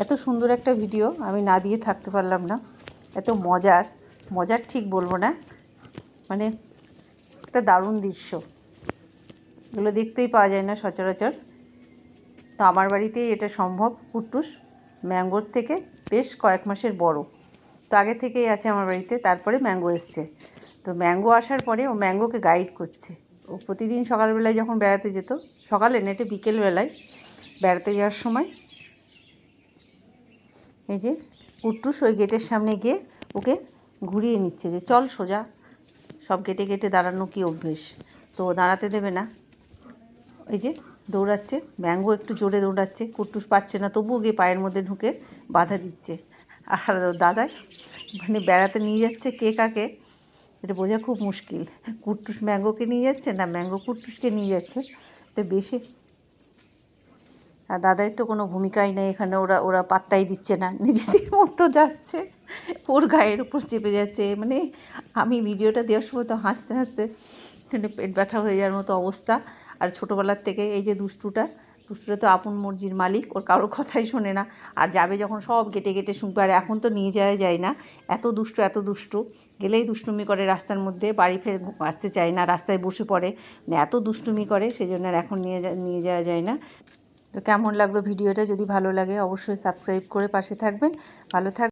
এত সুন্দর একটা ভিডিও আমি না দিয়ে থাকতে পারলাম না। এত মজার ঠিক বলবো না, মানে একটা দারুণ দৃশ্য। এগুলো দেখতেই পাওয়া যায় না সচরাচর। তো আমার বাড়িতেই এটা সম্ভব। কুট্টুস ম্যাঙ্গোর থেকে বেশ কয়েক মাসের বড়, তো আগে থেকেই আছে আমার বাড়িতে। তারপরে ম্যাঙ্গো এসছে, তো ম্যাঙ্গো আসার পরে ও ম্যাঙ্গোকে গাইড করছে। ও প্রতিদিন সকালবেলায় যখন বেড়াতে যেত, সকালে নেটে বিকেলবেলায় বেড়াতে যাওয়ার সময় এই যে কুট্টুস ওই গেটের সামনে গিয়ে ওকে ঘুরিয়ে নিচ্ছে যে চল সোজা। সব গেটে গেটে দাঁড়ানো কি অভ্যেস, তো দাঁড়াতে দেবে না। এই যে দৌড়াচ্ছে, ম্যাঙ্গো একটু জোরে দৌড়াচ্ছে, কুট্টুস পাচ্ছে না, তবুও গিয়ে পায়ের মধ্যে ঢুকে বাধা দিচ্ছে। আর দাদাই মানে বেড়াতে নিয়ে যাচ্ছে কে কাকে এটা বোঝা খুব মুশকিল। কুট্টুস ম্যাঙ্গোকে নিয়ে যাচ্ছে না ম্যাঙ্গো কুট্টুসকে নিয়ে যাচ্ছে, তো বেশি। আর দাদাই তো কোনো ভূমিকাই নেই এখানে, ওরা ওরা পাত্তাই দিচ্ছে না, নিজেদের মতো যাচ্ছে, ওর গায়ের উপর চেপে যাচ্ছে। মানে আমি ভিডিওটা দেওয়ার সময় তো হাসতে হাসতে মানে পেট ব্যথা হয়ে যাওয়ার মতো অবস্থা। আর ছোটোবেলার থেকে এই যে দুষ্টুটা তো আপন মর্জির মালিক, ওর কারোর কথাই শোনে না। আর যাবে যখন সব গেটে গেটে শুনবে। আর এখন তো নিয়ে যাওয়া যায় না, এত দুষ্টু, গেলেই দুষ্টুমি করে রাস্তার মধ্যে, বাড়ি ফের আসতে চায় না, রাস্তায় বসে পড়ে, মানে এত দুষ্টুমি করে, সেই জন্য আর এখন নিয়ে যাওয়া যায় না। তো কেমন লাগলো ভিডিওটা? যদি ভালো লাগে অবশ্যই সাবস্ক্রাইব করে পাশে থাকবেন। ভালো থাক।